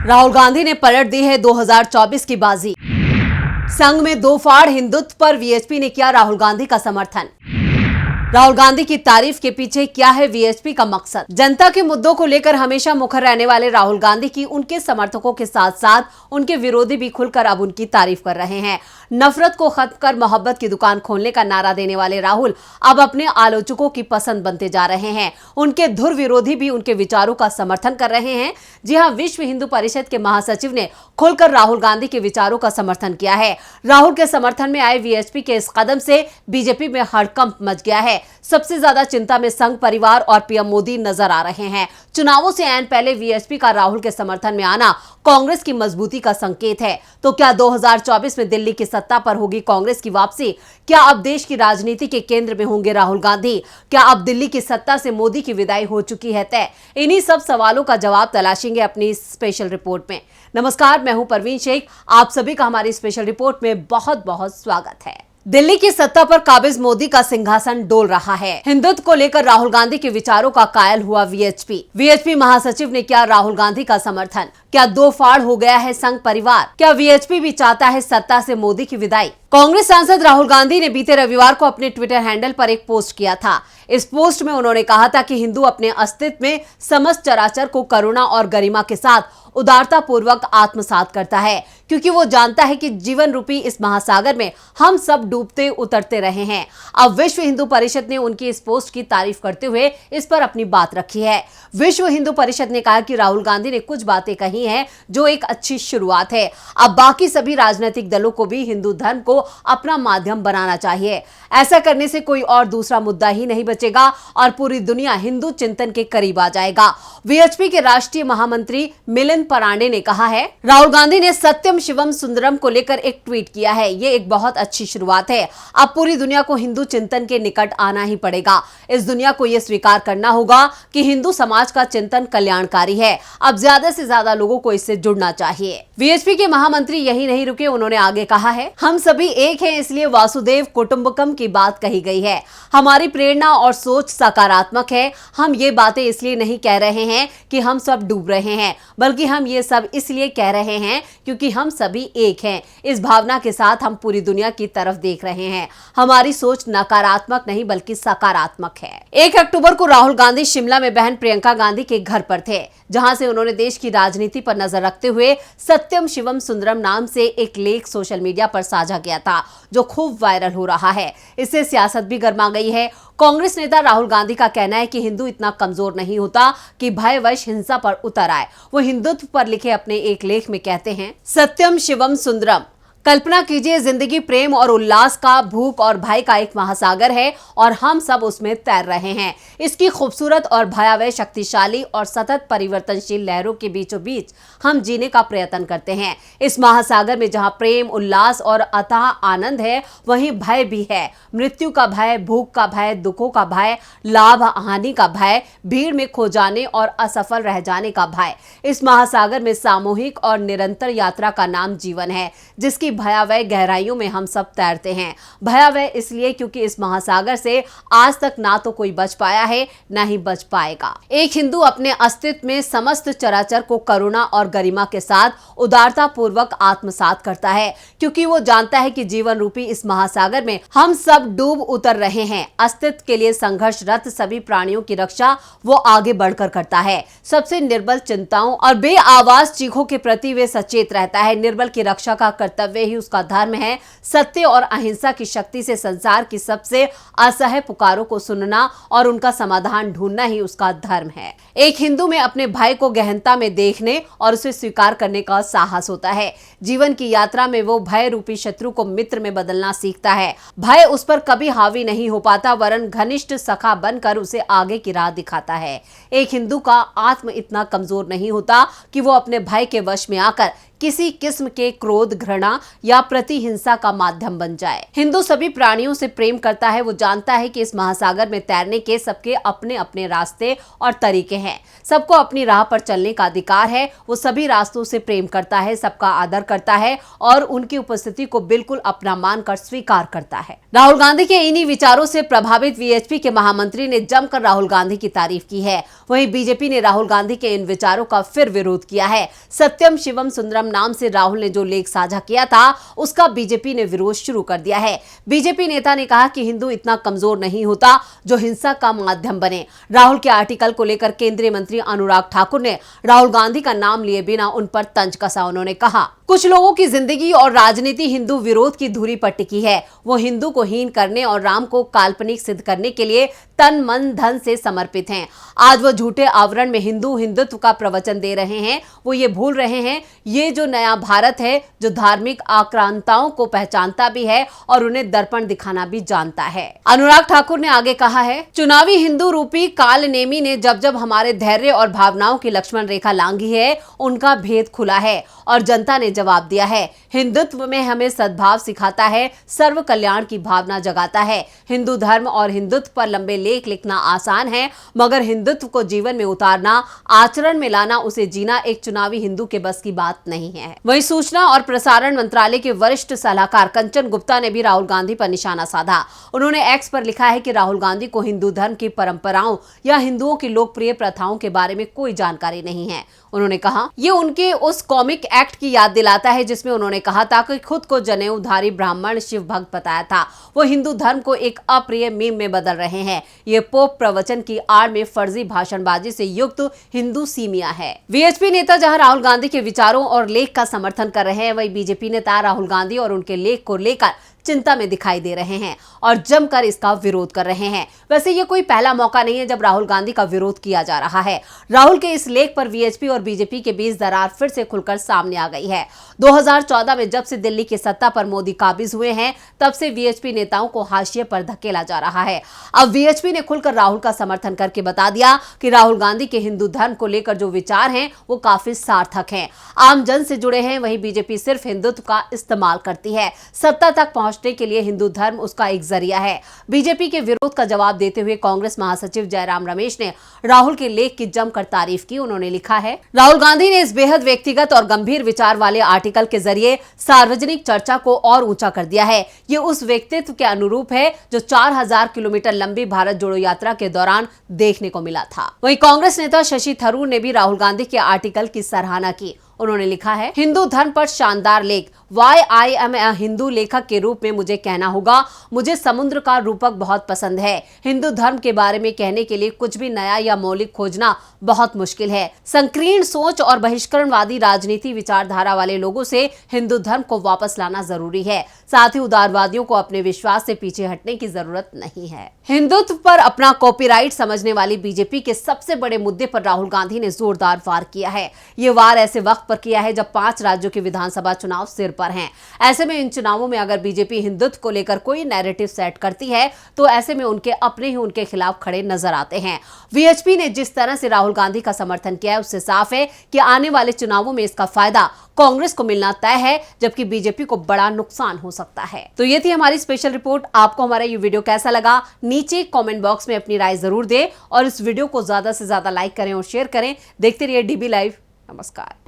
राहुल गांधी ने पलट दी है 2024 की बाजी। संघ में दो फाड़, हिंदुत्व पर वीएचपी ने किया राहुल गांधी का समर्थन। राहुल गांधी की तारीफ के पीछे क्या है वीएचपी का मकसद? जनता के मुद्दों को लेकर हमेशा मुखर रहने वाले राहुल गांधी की उनके समर्थकों के साथ साथ उनके विरोधी भी खुलकर अब उनकी तारीफ कर रहे हैं। नफरत को खत्म कर मोहब्बत की दुकान खोलने का नारा देने वाले राहुल अब अपने आलोचकों की पसंद बनते जा रहे हैं। उनके धुर विरोधी भी उनके विचारों का समर्थन कर रहे हैं। जी हां, विश्व हिंदू परिषद के महासचिव ने खुलकर राहुल गांधी के विचारों का समर्थन किया है। राहुल के समर्थन में आए वीएचपी के इस कदम से बीजेपी में हड़कंप मच गया है। सबसे ज्यादा चिंता में संघ परिवार और पीएम मोदी नजर आ रहे हैं। चुनावों से ऐन पहले वीएचपी का राहुल के समर्थन में आना कांग्रेस की मजबूती का संकेत है। तो क्या 2024 में दिल्ली की सत्ता पर होगी कांग्रेस की वापसी? क्या अब देश की राजनीति के केंद्र में होंगे राहुल गांधी? क्या अब दिल्ली की सत्ता से मोदी की विदाई हो चुकी है तय? इन्हीं सब सवालों का जवाब तलाशेंगे अपनी स्पेशल रिपोर्ट में। नमस्कार, मैं हूं परवीन शेख। आप सभी का हमारी स्पेशल रिपोर्ट में बहुत बहुत स्वागत है। दिल्ली की सत्ता पर काबिज मोदी का सिंहासन डोल रहा है। हिंदुत्व को लेकर राहुल गांधी के विचारों का कायल हुआ वीएचपी महासचिव ने किया राहुल गांधी का समर्थन। क्या दो फाड़ हो गया है संघ परिवार? क्या वीएचपी भी चाहता है सत्ता से मोदी की विदाई? कांग्रेस सांसद राहुल गांधी ने बीते रविवार को अपने ट्विटर हैंडल पर एक पोस्ट किया था। इस पोस्ट में उन्होंने कहा था कि हिंदू अपने अस्तित्व में समस्त चराचर को करुणा और गरिमा के साथ उदारता पूर्वक आत्मसात करता है, क्योंकि वो जानता है कि जीवन रूपी इस महासागर में हम सब डूबते उतरते रहे हैं। अब विश्व हिंदू परिषद ने उनकी इस पोस्ट की तारीफ करते हुए इस पर अपनी बात रखी है। विश्व हिंदू परिषद ने कहा कि राहुल गांधी ने कुछ बातें कही हैं जो एक अच्छी शुरुआत है। अब बाकी सभी राजनीतिक दलों को भी हिंदू धर्म को अपना माध्यम बनाना चाहिए। ऐसा करने से कोई और दूसरा मुद्दा ही नहीं बचेगा और पूरी दुनिया हिंदू चिंतन के करीब आ जाएगा। वीएचपी के राष्ट्रीय महामंत्री मिलिंद परांडे ने कहा है, राहुल गांधी ने सत्यम शिवम सुंदरम को लेकर एक ट्वीट किया है। ये एक बहुत अच्छी शुरुआत है। अब पूरी दुनिया को हिंदू चिंतन के निकट आना ही पड़ेगा। इस दुनिया को यह स्वीकार करना होगा कि हिंदू समाज का चिंतन कल्याणकारी है। अब ज्यादा से ज्यादा लोगों को इससे जुड़ना चाहिए। वीएचपी के महामंत्री यही नहीं रुके, उन्होंने आगे कहा है, हम सभी एक हैं, इसलिए वासुदेव कुटुंबकम की बात कही गई है। हमारी प्रेरणा और सोच सकारात्मक है। हम ये बातें इसलिए नहीं कह रहे हैं कि हम सब डूब रहे हैं, बल्कि हम ये सब इसलिए कह रहे हैं क्योंकि हम सभी एक हैं। इस भावना के साथ हम पूरी दुनिया की तरफ देख रहे हैं। हमारी सोच नकारात्मक नहीं बल्कि सकारात्मक है। 1 अक्टूबर को राहुल गांधी शिमला में बहन प्रियंका गांधी के घर पर थे, जहां से उन्होंने देश की राजनीति पर नजर रखते हुए सत्यम शिवम सुंदरम नाम से एक लेख सोशल मीडिया पर साझा किया था, जो खूब वायरल हो रहा है। इससे सियासत भी गर्मा गई है। कांग्रेस नेता राहुल गांधी का कहना है कि हिंदू इतना कमजोर नहीं होता कि भयवश हिंसा पर उतर आए। वो हिंदुत्व पर लिखे अपने एक लेख में कहते हैं, सत्यम शिवम सुंदरम, कल्पना कीजिए जिंदगी प्रेम और उल्लास का, भूख और भय का एक महासागर है और हम सब उसमें तैर रहे हैं। इसकी खूबसूरत और भयावह, शक्तिशाली और सतत परिवर्तनशील लहरों के बीचों बीच हम जीने का प्रयत्न करते हैं। इस महासागर में जहां प्रेम, उल्लास और अथाह आनंद है, वहीं भय भी है। मृत्यु का भय, भूख का भय, दुखों का भय, लाभ हानि का भय, भीड़ में खो जाने और असफल रह जाने का भय। इस महासागर में सामूहिक और निरंतर यात्रा का नाम जीवन है, जिसकी भयावह गहराइयों में हम सब तैरते हैं। भयावह इसलिए क्योंकि इस महासागर से आज तक ना तो कोई बच पाया है, ना ही बच पाएगा। एक हिंदू अपने अस्तित्व में समस्त चराचर को करुणा और गरिमा के साथ उदारता पूर्वक आत्मसात करता है, क्योंकि वो जानता है कि जीवन रूपी इस महासागर में हम सब डूब उतर रहे हैं। अस्तित्व के लिए संघर्षरत सभी प्राणियों की रक्षा वो आगे बढ़कर करता है। सबसे निर्बल चिंताओं और बेआवाज चीखों के प्रति वे सचेत रहता है। निर्बल की रक्षा का कर्तव्य ही उसका धर्म है। सत्य और अहिंसा की शक्ति से संसार की सबसे असह्य पुकारों को सुनना और उनका समाधान ढूंढना ही उसका धर्म है। एक हिंदू में अपने भाई को गहनता में देखने और उसे स्वीकार करने का साहस होता है। जीवन की यात्रा में वो भय रूपी शत्रु को मित्र में बदलना सीखता है। भय उस पर कभी हावी नहीं हो पाता, वरन घनिष्ठ सखा बनकर उसे आगे की राह दिखाता है। एक हिंदू का आत्म इतना कमजोर नहीं होता कि वो अपने भय के वश में आकर किसी किस्म के क्रोध, घृणा या प्रतिहिंसा का माध्यम बन जाए। हिंदू सभी प्राणियों से प्रेम करता है। वो जानता है कि इस महासागर में तैरने के सबके अपने अपने रास्ते और तरीके हैं। सबको अपनी राह पर चलने का अधिकार है, वो सभी रास्तों से प्रेम करता है, सबका आदर करता है और उनकी उपस्थिति को बिल्कुल अपना मानकर स्वीकार करता है। राहुल गांधी के इन्हीं विचारों से प्रभावित वीएचपी के महामंत्री ने जमकर राहुल गांधी की तारीफ की है। वहीं बीजेपी ने राहुल गांधी के इन विचारों का फिर विरोध किया है। सत्यम शिवम सुंदरम नाम से राहुल ने जो लेख साझा किया था, उसका बीजेपी ने विरोध शुरू कर दिया है। बीजेपी नेता ने कहा कि हिंदू इतना कमजोर नहीं होता जो हिंसा का माध्यम बने। राहुल के आर्टिकल को लेकर केंद्रीय मंत्री अनुराग ठाकुर ने राहुल गांधी का नाम लिए बिना उन पर तंज कसा। उन्होंने कहा, कुछ लोगों की जिंदगी और राजनीति हिंदू विरोध की धुरी पर टिकी है। वो हिंदू को हीन करने और राम को काल्पनिक सिद्ध करने के लिए तन मन धन से समर्पित हैं। आज वो झूठे आवरण में हिंदुत्व का प्रवचन दे रहे हैं। वो ये भूल रहे हैं, ये जो नया भारत है, जो धार्मिक आक्रांताओं को पहचानता भी है और उन्हें दर्पण दिखाना भी जानता है। अनुराग ठाकुर ने आगे कहा है, चुनावी हिंदू रूपी कालनेमी ने जब जब हमारे धैर्य और भावनाओं की लक्ष्मण रेखा लांघी है, उनका भेद खुला है और जनता ने जवाब दिया है। हिंदुत्व में हमें सद्भाव सिखाता है, सर्व कल्याण की भावना जगाता है। हिंदू धर्म और हिंदुत्व पर लंबे लेख लिखना आसान है, मगर हिंदुत्व को जीवन में उतारना, आचरण में लाना, उसे जीना एक चुनावी हिंदू के बस की बात नहीं है। वहीं सूचना और प्रसारण मंत्रालय के वरिष्ठ सलाहकार कंचन गुप्ता ने भी राहुल गांधी पर निशाना साधा। उन्होंने एक्स पर लिखा है कि राहुल गांधी को हिंदू धर्म की परंपराओं या हिंदुओं की लोकप्रिय प्रथाओं के बारे में कोई जानकारी नहीं है। उन्होंने कहा, ये उनके उस कॉमिक एक्ट की याद दिलाता है जिसमें उन्होंने कहा था कि खुद को जनेऊधारी ब्राह्मण शिव भक्त बताया था। वो हिंदू धर्म को एक अप्रिय मीम में बदल रहे हैं। ये पोप प्रवचन की आड़ में फर्जी भाषणबाजी से युक्त हिंदू सीमिया है। वीएचपी नेता जहां राहुल गांधी के विचारों और लेख का समर्थन कर रहे हैं, वहीं बीजेपी नेता राहुल गांधी और उनके लेख को लेकर चिंता में दिखाई दे रहे हैं और जमकर इसका विरोध कर रहे हैं। वैसे ये कोई पहला मौका नहीं है जब राहुल गांधी का विरोध किया जा रहा है। राहुल के इस लेख पर वीएचपी और बीजेपी के बीच दरार फिर से खुलकर सामने आ गई है। 2014 में जब से दिल्ली की सत्ता पर मोदी काबिज हुए हैं, तब से वीएचपी नेताओं को हाशिए पर धकेला जा रहा है। अब वीएचपी ने खुलकर राहुल का समर्थन करके बता दिया कि राहुल गांधी के हिंदू धर्म को लेकर जो विचार हैं, वो काफी सार्थक हैं, आम जन से जुड़े हैं। वहीं बीजेपी सिर्फ हिंदुत्व का इस्तेमाल करती है, सत्ता तक पहुंचने के लिए हिंदू धर्म उसका एक जरिया है। बीजेपी के विरोध का जवाब देते हुए कांग्रेस महासचिव जयराम रमेश ने राहुल के लेख की जमकर तारीफ की। उन्होंने लिखा है, राहुल गांधी ने इस बेहद व्यक्तिगत और गंभीर विचार वाले आर्टिकल के जरिए सार्वजनिक चर्चा को और ऊंचा कर दिया है। ये उस व्यक्तित्व के अनुरूप है जो 4000 किलोमीटर लंबी भारत जोड़ो यात्रा के दौरान देखने को मिला था। वहीं कांग्रेस नेता शशि थरूर ने भी राहुल गांधी के आर्टिकल की सराहना की। उन्होंने लिखा है, हिंदू धर्म पर शानदार लेख। Why I am a Hindu लेखक के रूप में मुझे कहना होगा, मुझे समुद्र का रूपक बहुत पसंद है। हिंदू धर्म के बारे में कहने के लिए कुछ भी नया या मौलिक खोजना बहुत मुश्किल है। संकीर्ण सोच और बहिष्करणवादी राजनीति विचारधारा वाले लोगों से हिंदू धर्म को वापस लाना जरूरी है। साथ ही उदारवादियों को अपने विश्वास से पीछे हटने की जरूरत नहीं है। हिंदुत्व पर अपना कॉपीराइट समझने वाली बीजेपी के सबसे बड़े मुद्दे पर राहुल गांधी ने जोरदार वार किया है। ये वार ऐसे वक्त पर किया है जब 5 राज्यों के विधानसभा चुनाव सिर पर हैं। ऐसे में इन चुनावों में अगर बीजेपी हिंदुत्व को लेकर कोई नैरेटिव सेट करती है, तो ऐसे में उनके अपने ही उनके खिलाफ खड़े नजर आते हैं। वीएचपी ने जिस तरह से राहुल गांधी का समर्थन किया है, उससे साफ है कि आने वाले चुनावों में इसका फायदा कांग्रेस को मिलना तय है, जबकि बीजेपी को बड़ा नुकसान हो सकता है। तो ये थी हमारी स्पेशल रिपोर्ट। आपको हमारा ये वीडियो कैसा लगा, नीचे कमेंट बॉक्स में अपनी राय जरूर दें और इस वीडियो को ज्यादा से ज्यादा लाइक करें और शेयर करें। देखते रहिए डीबी लाइव। नमस्कार।